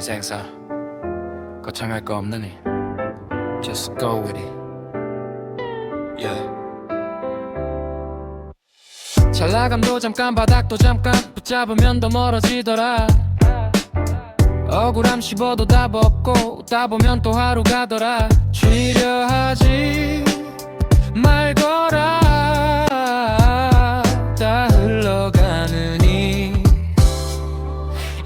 인생사 거창할 거 없느니 Just go with it. Yeah. 잘나감도 잠깐 바닥도 잠깐 붙잡으면 더 멀어지더라. 억울함 씹어도 답 없고 따 보면 또 하루 가더라. 취려하지 말거라. 다 흘러가는 이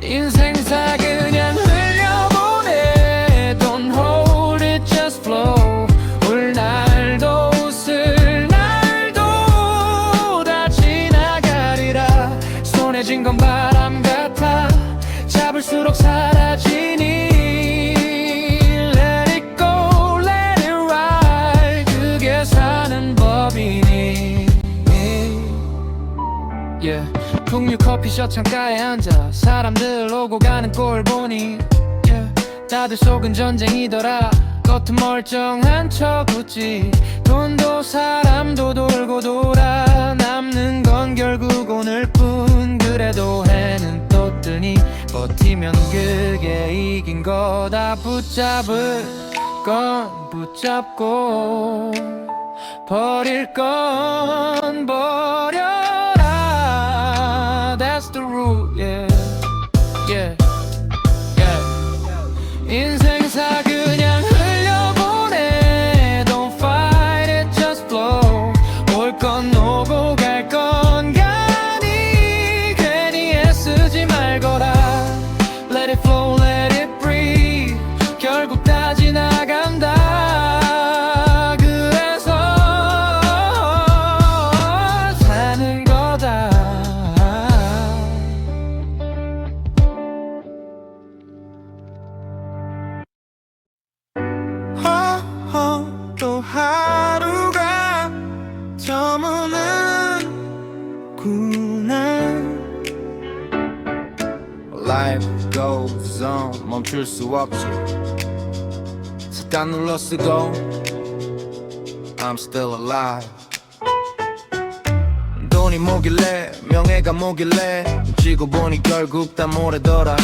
인생사 그냥 흘려보내. Don't hold it, just flow. 올 날도 웃을 날도 다 지나가리라. 손에 쥔 건 바람 같아 잡을수록 사라지니. Let it go, let it ride. 그게 사는 법이니. Yeah. 풍류 커피숍 창가에 앉아 사람들 오고 가는 꼴 보니 yeah. 다들 속은 전쟁이더라. 겉은 멀쩡한 척 웃지. 돈도 사람도 돌고 돌아 남는 건 결국 오늘뿐. 그래도 해는 또 뜨니 버티면 그게 이긴 거다. 붙잡을 건 붙잡고 버릴 건 버려라. That's the rule, yeah, yeah, yeah. 인생사 그냥 흘려보내. Don't fight it, just flow. 올 건 오고 갈 건 가니 괜히 애쓰지 말거라. Let it flow, let it breathe. 결국 다 지나간다. 그래서 사는 거다. 또 하루가 저무는구나. Life goes on 멈출 수 없지. 습관 눌러 쓰고 I'm still alive. 돈이 뭐길래 명예가 뭐길래 쥐고 보니 결국 다 모래더라.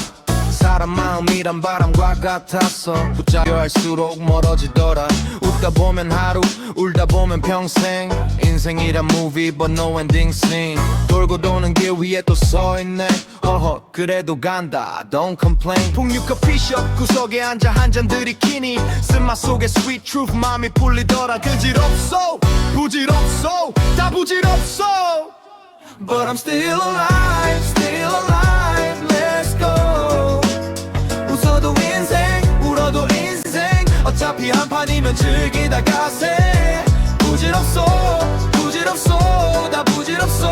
사람 마음이란 바람과 같아서 붙잡혀 할수록 멀어지더라. 웃다 보면 하루 울다 보면 평생. 인생이란 movie but no ending scene. 돌고 도는 길 위에 또 서있네. 허허 그래도 간다 don't complain. 풍류 커피숍 구석에 앉아 한 잔 들이키니 쓴맛 속에 sweet truth 마음이 풀리더라. 그질없어 부질없어 다 부질없어. But I'm still alive, still alive. Let's go. 웃어도 인생 울어도 인생 어차피 한 판이면 즐기다 가세. 부질없어 부질없어 다 부질없어.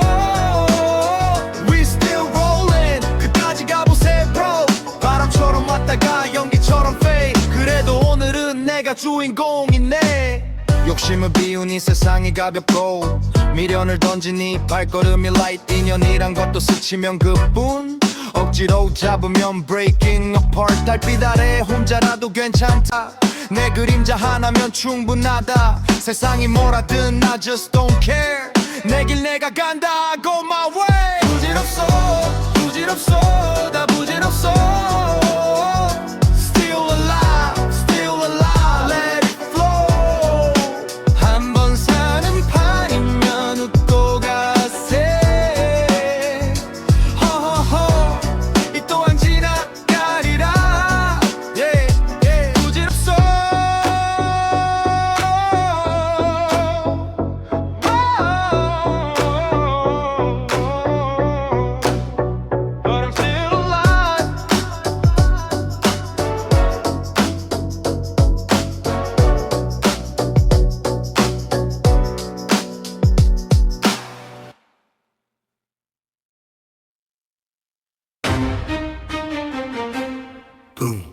We still rolling 끝까지 가보세 bro. 바람처럼 왔다가 연기처럼 fade. 그래도 오늘은 내가 주인공이네. 욕심을 비우니 세상이 가볍고 미련을 던지니 발걸음이 light. 인연이란 것도 스치면 그뿐. 억지로 잡으면 breaking apart. 달빛 아래 혼자라도 괜찮다. 내 그림자 하나면 충분하다. 세상이 뭐라든 I just don't care. 내 길 내가 간다 go my way. 부질없어 부질없어 다 부질없어. Still alive, still alive. Let it flow. 한 번 사는 판이면 웃고 가세. 허허허 이 또한 지나가리라. Yeah, yeah. 부질없어. But I'm still alive. Boom.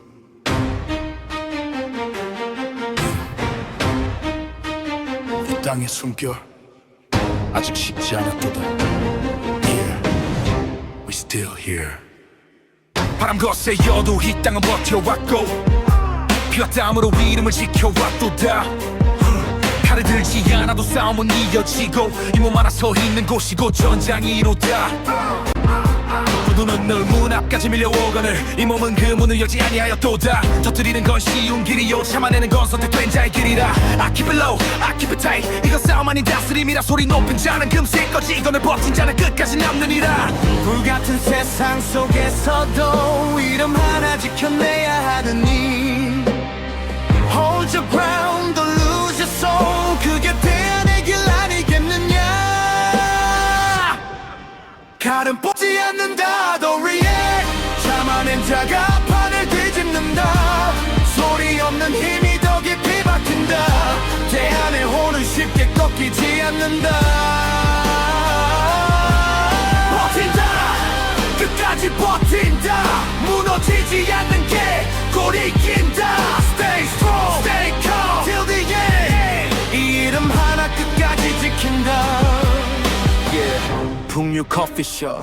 이 땅의 숨결 아직 식지 않았도다. Here, we still here. 바람 거세여도 이 땅은 버텨왔고 피와 땀으로 이름을 지켜왔도다. 칼을 들지 않아도 싸움은 이어지고 이 몸 하나 서 있는 곳이고 전장이로다. 눈은 늘 문 앞까지 밀려오거늘 이 몸은 그 문을 열지 아니하였도다 터뜨리는 건 쉬운 길이요 참아내는 건 선택된 자의 길이라 I keep it low, I keep it tight 이건 싸움 아닌 다스림이라 소리 높은 자는 금세 꺼지거늘 버틴 자는 끝까지 남느니라 불같은 세상 속에서도 이름 하나 지켜내야 하느니 Hold your ground, don't lose your soul 그게 대안의 길 아니겠느냐 칼은 뽑지 않는다, don't react 참아낸 자가 판을 뒤집는다 소리 없는 힘이 더 깊이 박힌다 대안의 혼은 쉽게 꺾이지 않는다 버틴다 끝까지 버틴다 무너지지 않는 게 골이 긴다 Stay strong, stay calm till the end 이 이름 하나 끝까지 지킨다 풍류 커피숍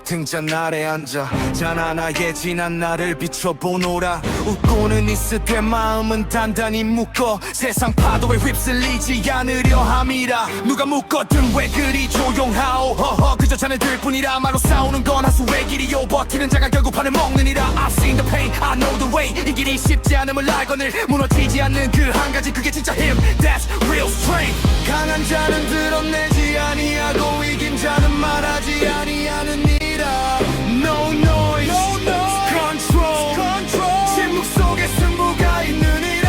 등잔 아래 앉아 잔 하나에 지난 나를 비춰보노라 웃고는 있으되 마음은 단단히 묶어 세상 파도에 휩쓸리지 않으려 함이라 누가 묻거든 왜 그리 조용하오 허허 그저 자네들 뿐이라 말로 싸우는 건 하수의 길이요 버티는 자가 결국 판을 먹느니라 I've seen the pain, I know the way 이 길이 쉽지 않음을 알거늘 무너지지 않는 그 한 가지 그게 진짜 힘 That's real strength 강한 자는 드러내지 아니하고 이긴 자는 말하지 아니하느니라 No noise, no noise. Control. 침묵 속에 승부가 있느니라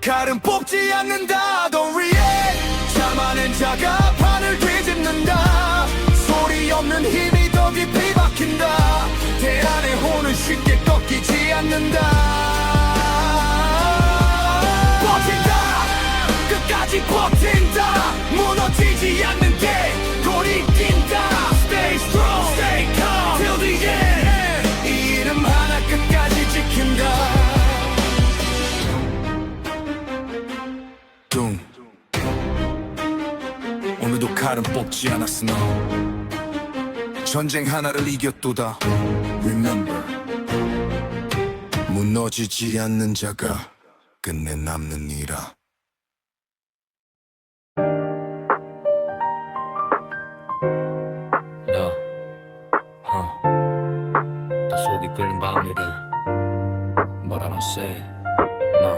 칼은 뽑지 않는다 Don't react 참아낸 자가 판을 뒤집는다 소리 없는 힘이 더 깊이 박힌다 대안의 혼은 쉽게 꺾이지 않는다 버틴다 끝까지 버틴다 무너지지 않는 게 골이 긴다 Stay strong, stay calm till the end 이 이름 하나 끝까지 지킨다 둥 오늘도 칼은 뽑지 않았으나 전쟁 하나를 이겼도다 Remember 무너지지 않는 자가 끝내 남느니라 더 속이 끓는 밤일을 But I don't say No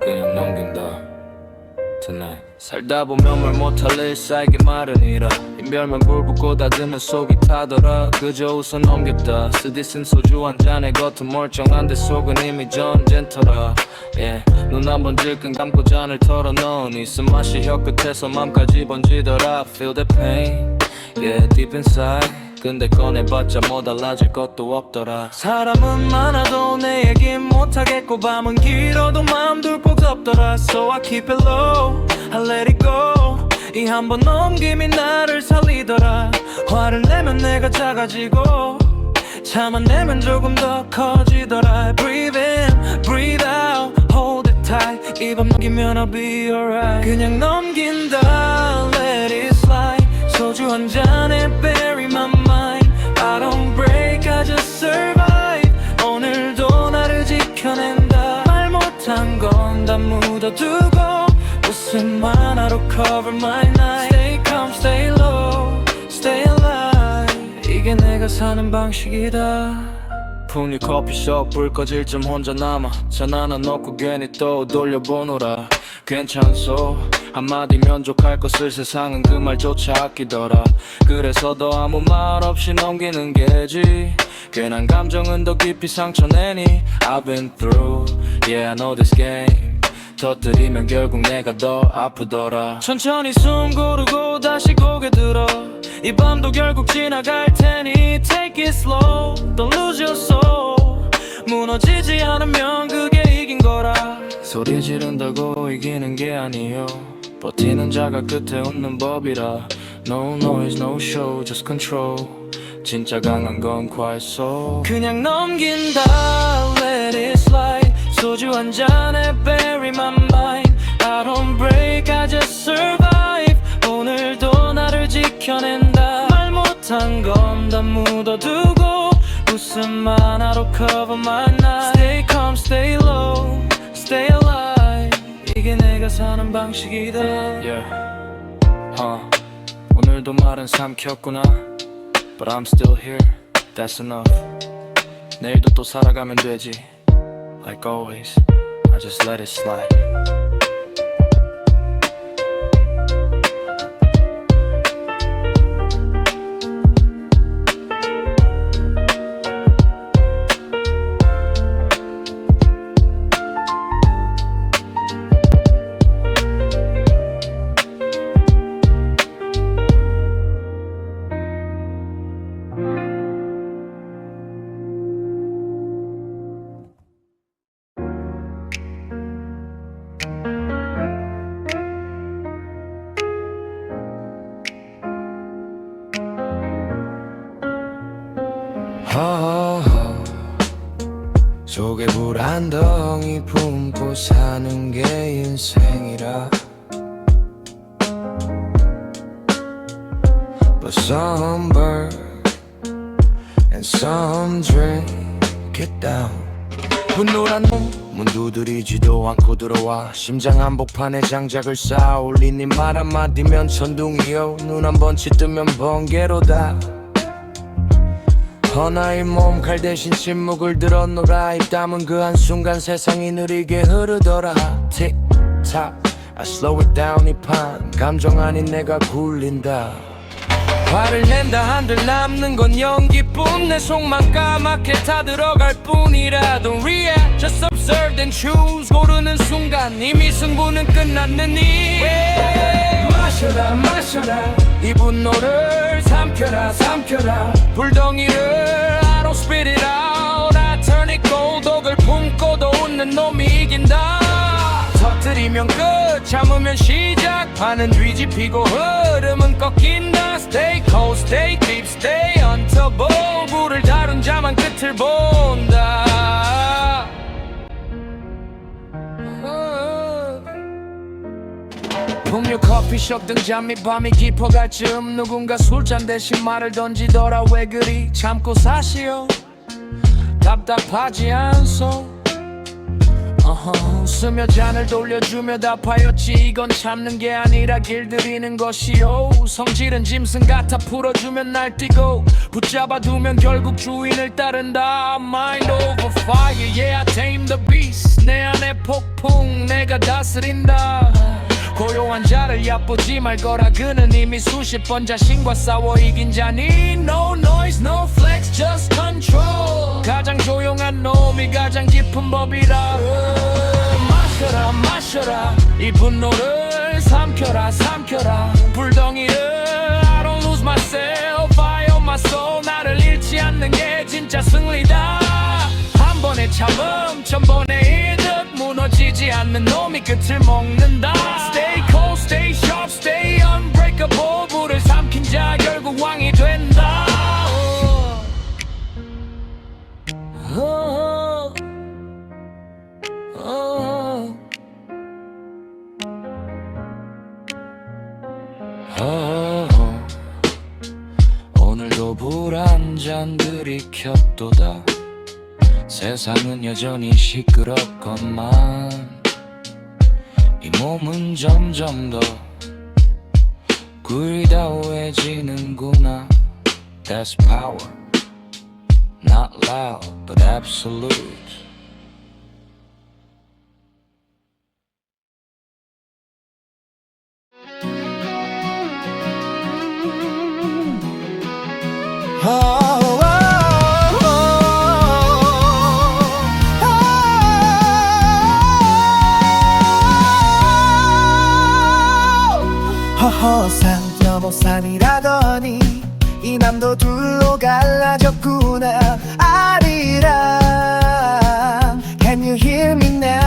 그냥 넘긴다 Tonight 살다 보면 뭘 못할 일 쌓이기 마련이라 인별만 굴붙고 다듬은 속이 타더라 그저 웃어 넘겼다 쓰디 쓴 소주 한 잔에 겉은 멀쩡한데 속은 이미 전쟁터라 yeah. 눈 한 번 질끈 감고 잔을 털어넣으니 쓴맛이 혀끝에서 맘까지 번지더라 Feel the pain Yeah deep inside 근데 꺼내봤자 뭐 달라질 것도 없더라 사람은 많아도 내 얘긴 못하겠고 밤은 길어도 마음 둘 꼭 덮더라 So I keep it low I let it go 이 한 번 넘김이 나를 살리더라 화를 내면 내가 작아지고 참아내면 조금 더 커지더라 Breathe in, breathe out Hold it tight 이 밤 넘기면 I'll be alright 그냥 넘긴다 Let it slide 소주 한 잔에 bury my mind I don't break, I just survive 오늘도 나를 지켜낸다 말 못한 건 다 묻어두고 웃음 하나로 cover my night Stay calm, stay low, stay alive 이게 내가 사는 방식이다 풍류 커피숍 불 꺼질 쯤 혼자 남아 잔 하나 넣고 괜히 또 돌려보노라 괜찮소 한마디 면족할 것을 세상은 그 말조차 아끼더라 그래서 더 아무 말 없이 넘기는 게지 괜한 감정은 더 깊이 상처내니 I've been through Yeah I know this game 터뜨리면 결국 내가 더 아프더라 천천히 숨 고르고 다시 고개 들어 이 밤도 결국 지나갈 테니 Take it slow Don't lose your soul 무너지지 않으면 그게 이긴 거라 소리 지른다고 이기는 게 아니요 버티는 자가 끝에 웃는 법이라 No noise, no show, just control 진짜 강한 건 quiet soul 그냥 넘긴다 Let it slide 소주 한 잔에 bury my mind I don't break, I just survive 오늘도 나를 지켜낸다 말 못한 건 다 묻어두고 웃음 하나로 cover my night Stay calm, stay low, stay alive 이게 내가 사는 방식이다 Yeah, 오늘도 말은 삼켰구나 But I'm still here, that's enough 내일도 또 살아가면 되지 Like always, I just let it slide 속에 불 한 덩이 품고 사는 게 인생이라 But some burn and some drink it down 분노란 문 두드리지도 않고 들어와 심장 한복판에 장작을 쌓아 올린 네 말 한마디면 천둥이요 눈 한 번씩 뜨면 번개로다 허나의 몸 칼 대신 침묵을 들어놓아 입 담은 그 한순간 세상이 느리게 흐르더라 틱탁 I slow it down 이 판 감정 아닌 내가 굴린다 화를 낸다 한들 남는 건 연기뿐 내 속만 까맣게 타들어갈 뿐이라 Don't react just observe then choose 고르는 순간 이미 승부는 끝났느니 마셔라 마셔라 이 분노를 삼켜라 삼켜라 불덩이를 I don't spit it out I turn it cold 독을 품고도 웃는 놈이 이긴다 터뜨리면 끝 참으면 시작 판은 뒤집히고 흐름은 꺾인다 Stay cold stay deep stay untouchable 불을 다룬 자만 끝을 본다 풍류 커피숍 등 잠이 밤이 깊어갈 즈음 누군가 술잔 대신 말을 던지더라 왜 그리 참고 사시오 답답하지 않소 웃으며 잔을 돌려주며 답하였지 이건 참는 게 아니라 길들이는 것이요 성질은 짐승 같아 풀어주면 날뛰고 붙잡아두면 결국 주인을 따른다 Mind over fire yeah I tame the beast 내 안에 폭풍 내가 다스린다 고요한 자를 얕보지 말거라 그는 이미 수십 번 자신과 싸워 이긴 자니 No noise no flex just control 가장 조용한 놈이 가장 깊은 법이라 마셔라 마셔라 이 분노를 삼켜라 삼켜라 불덩이를 I don't lose myself I own my soul 나를 잃지 않는 게 진짜 승리다 한 번의 참음 천번의 이득 무너지지 않는 놈이 끝을 먹는다 Stay cold stay sharp stay unbreakable 불을 삼킨 자 결국 왕이 된다 오늘도 불 한 잔 들이켰도다 세상은 여전히 시끄럽건만 이 몸은 점점 더 구리다워해지는구나 That's power Not loud but absolute 허허산 여보산이라더니 이 맘도 둘로 갈라졌구나 아리랑 Can you hear me now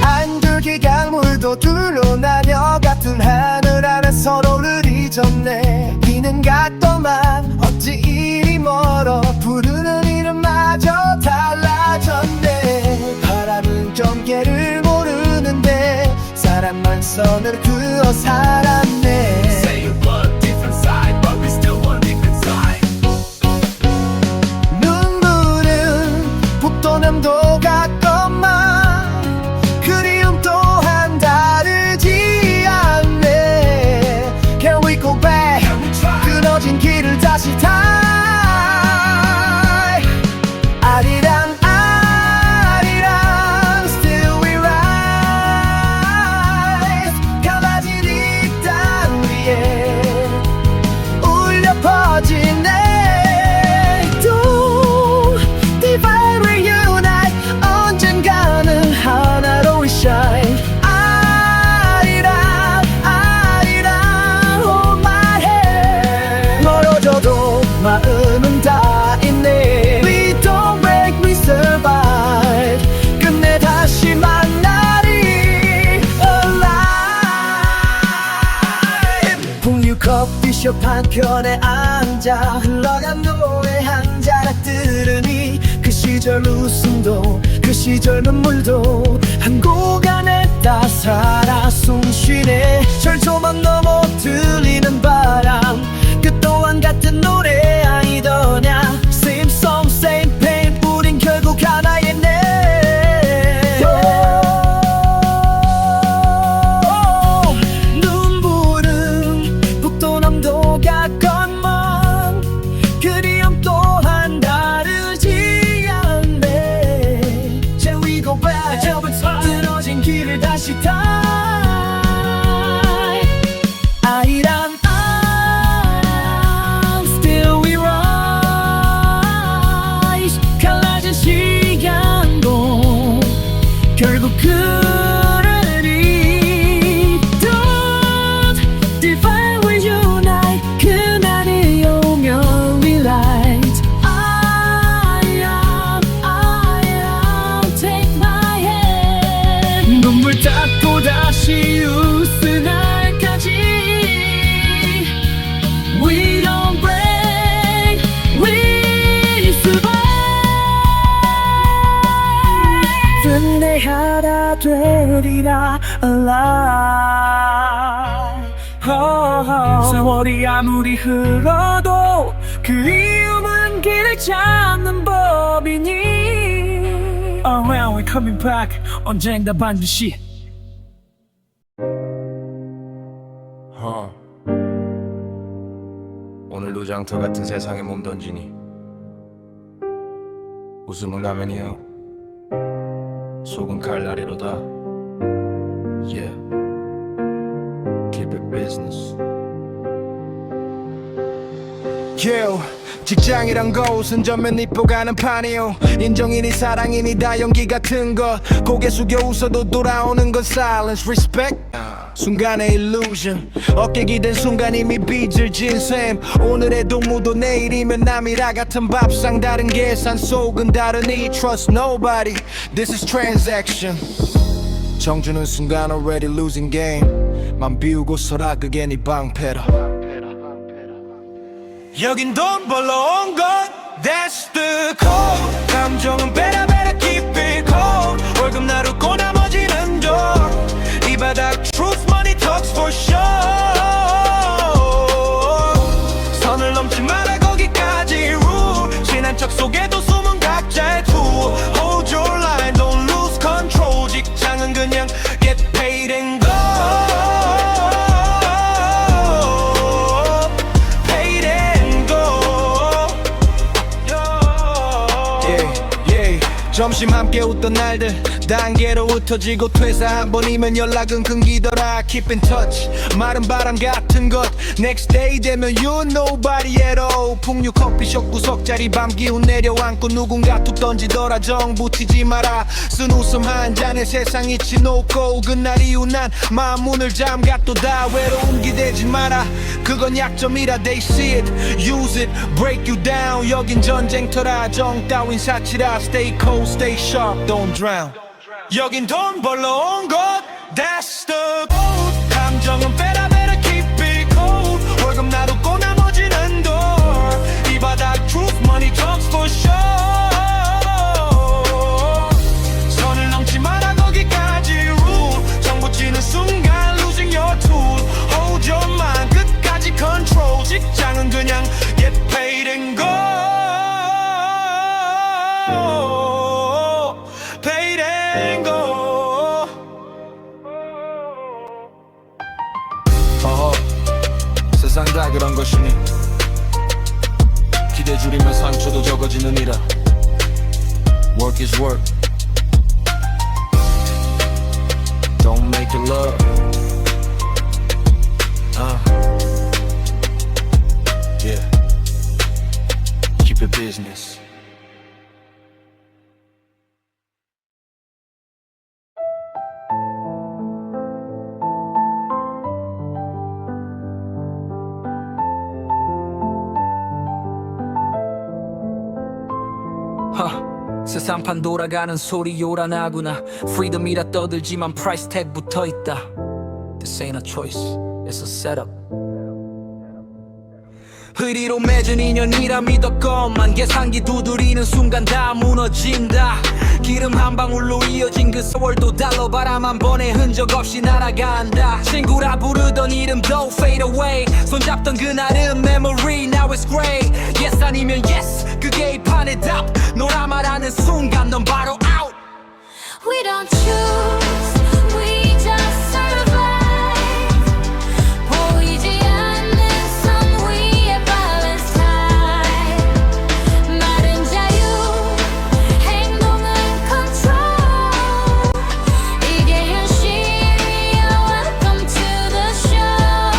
안둘기 강물도 둘로 나뉘어 같은 하늘 아래 서로를 잊었네 비는 같더만 어찌 이리 멀어 부르는 이름마저 달라졌네 바람은 경계를 모르는데 사랑만 선을 그어 살았네 Say you look different side but we still one deep inside 눈물은 북도 남도 같건만 그리움 또한 다르지 않네 커피숍 한켠에 앉아 흘러간 노래 한 자락 들으니 그 시절 웃음도 그 시절 눈물도 한 곡 안에 다 살아 숨쉬네. 절조망 넘어 들리는 바람 그 또한 같은 노래 아니더냐. Same song same pain 우린 결국 하나의 내 눈부른 북도남도가 건먼 그리움 또한 다르지 않네. Shall we go back 끊어진 길을 다시 타 아이란 I'm still we rise 갈라진 시간도 결국 그러니 Don't divide we unite 그날이 오면 we light I am take my hand 눈물 닦고 다시 웃은 날까지 We don't break we survive 은혜하라 되리라 alive 세월이 아무리 흘러도 그리움은 길을 찾는 법이니 Around we coming back 언젠가 반드시 오늘도 장터 같은 세상에 몸 던지니 웃음은 라면이요 속은 칼날이로다. Yeah, keep it business. Yeah, 직장이란 곳은 전면 입고가는 판이요. 인정이니 사랑이니 다 연기 같은 것. 고개 숙여 웃어도 돌아오는 건 silence, respect. 순간의 illusion 어깨 기댄 순간 이미 빚을 진셈. 오늘의 동무도 내일이면 남이라 같은 밥상 다른 계산 속은 다르니 trust nobody this is transaction. 정주는 순간 already losing game 맘 비우고서라 그게 네 방패라. 여긴 돈 벌러 온 것 that's the code. 감정은 better better keep it cold. 월급 나르고 나머지는 이 바닥 truth money talks for sure. 선을 넘지 마라 거기까지 rule. 친한 척 속에도 숨은 각자의 tool. Hold your line don't lose control. 직장은 그냥 get paid and go. Paid and go. Yeah, yeah. 점심 함께 웃던 날들 단계로 흩어지고 퇴사 한 번이면 연락은 끊기더라. Keep in touch 마른 바람 같은 것. Next day 되면 you nobody at all. 풍류 커피숍 구석자리 밤 기운 내려앉고 누군가 툭 던지더라. 정 붙이지 마라. 쓴 웃음 한 잔에 세상 이치 놓고 그날 이후 난 마음 문을 잠가 또 다 외로움 기대지 마라. 그건 약점이라 they see it use it break you down. 여긴 전쟁터라 정 따윈 사치라. Stay cold stay sharp don't drown. 여긴 돈 벌러 온 것 that's the code. 감정은 better better keep it cold. 월급 나르고 나머지는 돌. 이 바닥 truth money talks for sure. 선을 넘지 마라 거기까지 rule. 정 붙이는 순간 losing your tool. Hold your mind 끝까지 control. 직장은 그냥 get paid and go. Paid and go. 세상 다 그런 것이니 기대 줄이면 상처도 적어지느니라. Work is work. Don't make it love. Yeah. Keep it business. 세상판 돌아가는 소리 요란하구나. 프리덤이라 떠들지만 프라이스 태그 붙어있다. This ain't a choice, it's a setup. 의리로 맺은 인연이라 믿었건만 계산기 두드리는 순간 다 무너진다. 기름 한 방울로 이어진 그 세월도 달러 바람 한 번의 흔적 없이 날아간다. 친구라 부르던 이름도 fade away. 손잡던 그날은 memory now it's gray. yes 아니면 yes 그게 이 판의 답. 너라 말하는 순간 넌 바로 out. We don't choose, we just survive. 보이지 않는 선 위에 balance time. 말은 자유, 행동은 control. 이게 현실이야. Welcome to the show.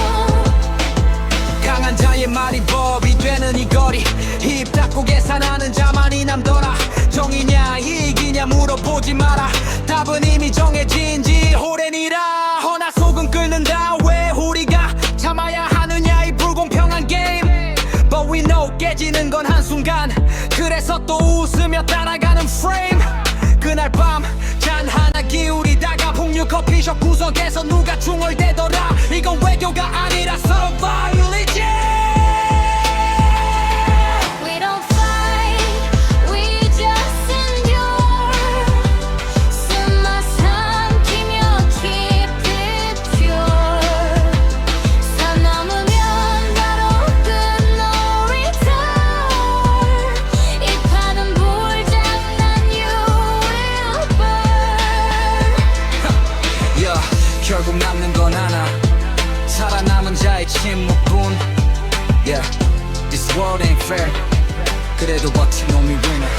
강한 자의 말이 법이 되는 이 거리. 입 닫고 계산하는 자만이 남더라. 정이냐 이익이냐 물어보지 마라. 답은 이미 정해진 지 오래니라. 허나 속은 끓는다. 왜 우리가 참아야 하느냐 이 불공평한 게임. But we know 깨지는 건 한순간. 그래서 또 웃으며 따라가는 프레임. 그날 밤 잔 하나 기울이다가 풍류 커피숍 구석에서 누가 중얼대더라. 이건 외교가 아니라 서로 바이올리지. We don't fight, we just endure. 숨어 삼키며 keep it pure. 선 넘으면 바로 끝 no return. 이 판은 불장난 you will burn. yeah, 결국 남는 건 하나. 살아남은 자의 침묵뿐. yeah, this world ain't fair. 그래도 버틴 놈이 winner.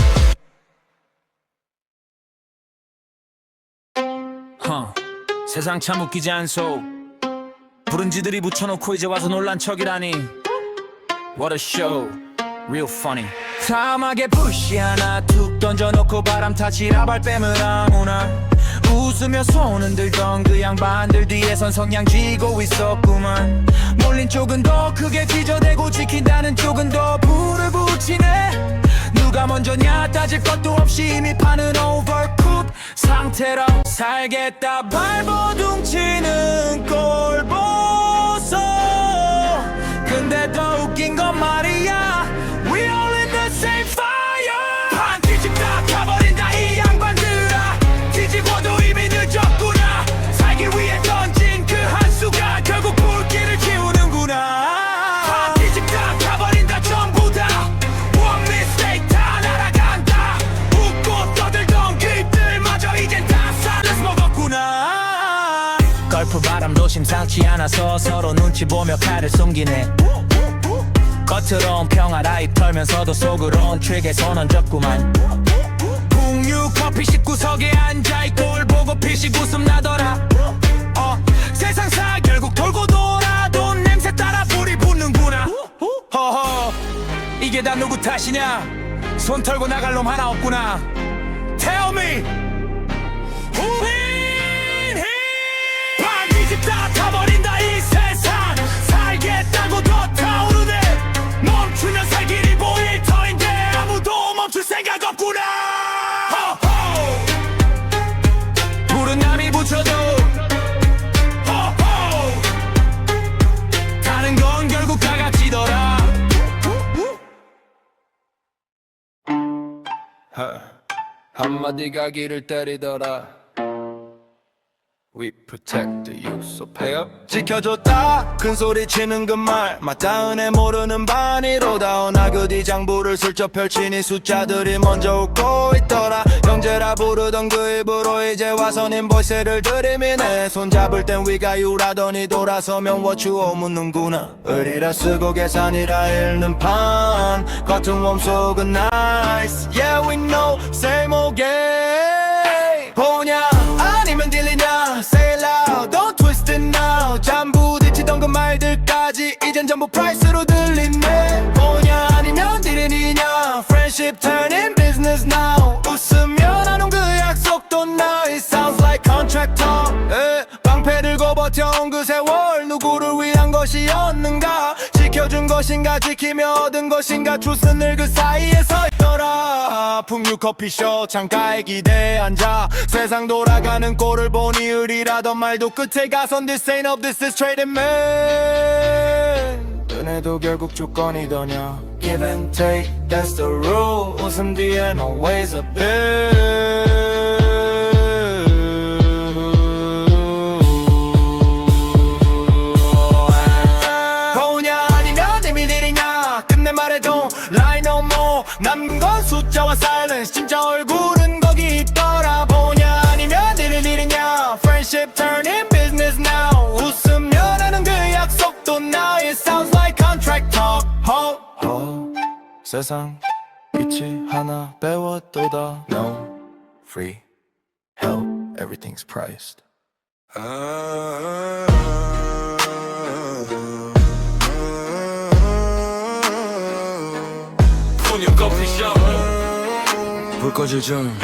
세상 참 웃기지 않소. 부른지들이 붙여놓고 이제 와서 놀란 척이라니. What a show, real funny. 사막에 부시 하나 툭 던져놓고 바람 타치라 발뺌을 아무나. 웃으며 손 흔들던 그 양반들 뒤에선 성냥 쥐고 있었구만. 몰린 쪽은 더 크게 찢어대고 지킨다는 쪽은 더 불을 붙이네. 누가 먼저냐 따질 것도 없이 이미 판은 overcooked 상태라. 살겠다 발버둥치는 꼴 보소. 근데 더 웃긴 건 말이야, we all in the same fire. 판 뒤집다 가버린다 이 양반들아. 뒤집어도 이미 늦었구나. 살기 위해 던진 그 한 수가 결국 불길을 키우는구나. 판 뒤집다 가버린다 전부 다. One mistake 다 날아간다. 웃고 떠들던 그 입들마저 이젠 다 살을 먹었구나. 걸프 바람도 심상치 않아서 서로 눈치 보며 칼을 숨기네. 겉으론 평화라 입 털면서도 속으론 트릭에 손 얹었구만. 풍류 커피 19석에 앉아 꼴 보고 피식 웃음 나더라. 세상사 결국 돌고 돌아 돈 냄새 따라 불이 붙는구나. 허허 이게 다 누구 탓이냐. 손 털고 나갈 놈 하나 없구나. Tell me who in here. 반 뒤집다 타버린다 이 세상. 살겠다고 더 타오르네. 멈추면 살 길이 보일 터인데 아무도 멈출 생각 없구나. 허허 불은 남이 붙여도 허허 가는 건 결국 다 같이더라. 한마디가 길을 때리더라. We protect you, so pay up. 지켜줬다 큰 소리 치는 그 말 맞다. 은혜 모르는 반이로다. 어나 그 뒤장부를 슬쩍 펼치니 숫자들이 먼저 웃고 있더라. 형제라 부르던 그 입으로 이제 와선 인보이스를 들이미네. 손잡을 땐 위가 유라더니 돌아서면 what you owe 묻는구나. 의리라 쓰고 계산이라 읽는 판 겉은 웜 속은 nice. Yeah we know same old game. 보냐 아니면 들리냐. Say it loud don't twist it now. 잠 부딪히던 그 말들까지 이젠 전부 프라이스로 들리네. 보냐 아니면 들리냐. Friendship turning business now. 웃으며 나눈 그 약속도 now. It sounds like contract talk. 방패 들고 버텨온 그 세월 누구를 위한 것이었는가. 지켜준 것인가 지키며 얻은 것인가. truth는 늘 그 사이에 서 있더라. 풍류 커피숍 창가에 기대에 앉아 세상 돌아가는 꼴을 보니 의리라던 말도 끝에 가선 this ain't up this is trading man. 그네도 결국 조건이더냐. Give and take, that's the rule. 웃음 뒤엔 always a bill. 보냐 아니면 이미들이냐 끝내 말해도 lie no more 남은 건 숫자와 silence 진짜 얼굴은 거기 있더라. 보냐 아니면 일이냐 friendship turning business now 웃으면 하는 그 약속도 now it sounds like contract talk 세상 빛이 하나 배웠도다. No free help, everything's priced. 푸뉴 커피숍 불 꺼질 중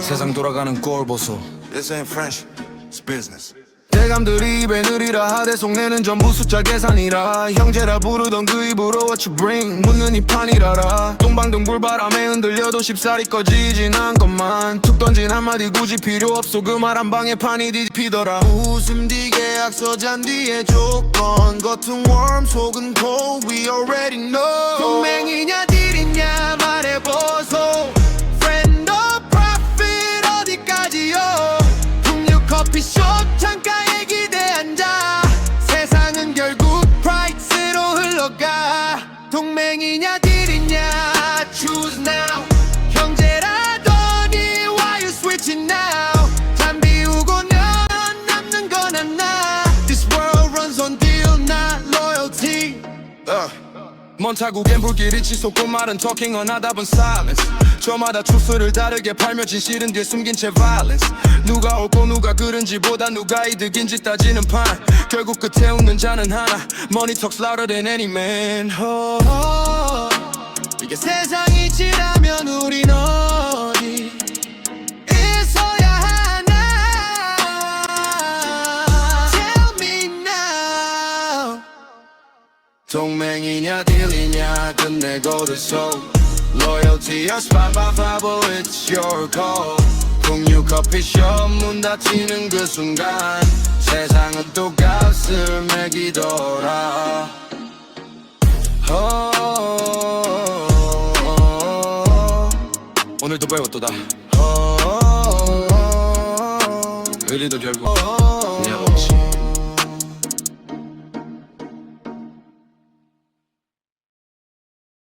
세상 돌아가는 꼴 보소. This ain't French, it's business. 대감들이 입에 느리라 하되 속내는 전부 숫자 계산이라. 형제라 부르던 그 입으로 what you bring 묻는 이 판이라라. 동방등불 바람에 흔들려도 쉽사리 꺼지진 않건만 툭 던진 한마디 굳이 필요 없어 그 말 한 방에 판이 뒤집히더라. 웃음 뒤 계약서 잔디의 조건 겉은 warm 속은 cold we already know. 동맹이냐 딜이냐 말해보소. Friend or profit 어디까지요. 풍류 커피숍 창가에 기대앉아 세상은 결국 프라이스로 흘러가. 동맹이냐 딜이냐 choose now. 형제라더니 why you switching now. 잠 비우고 난 남는 건 하나. This world runs on deal not loyalty. 먼 타국엔 불길이 치솟고 말은 talking 언하답은 silence. 저마다 추스를 다르게 팔며 진실은 뒤에 숨긴 채 violence. 누가 옳고 누가 그른지 보다 누가 이득인지 따지는 판 결국 끝에 웃는 자는 하나. Money talks louder than any man. 이게 세상이지라면 우린 어디 있어야 하나. Tell me now. 동맹이냐 딜이냐 끝내 go to soul. Loyalty or spot by five, it's your call. 풍류 커피숍 문 닫히는 그 순간 세상은 또 값을 매기더라. 오늘도 배웠도다. 의리도 결국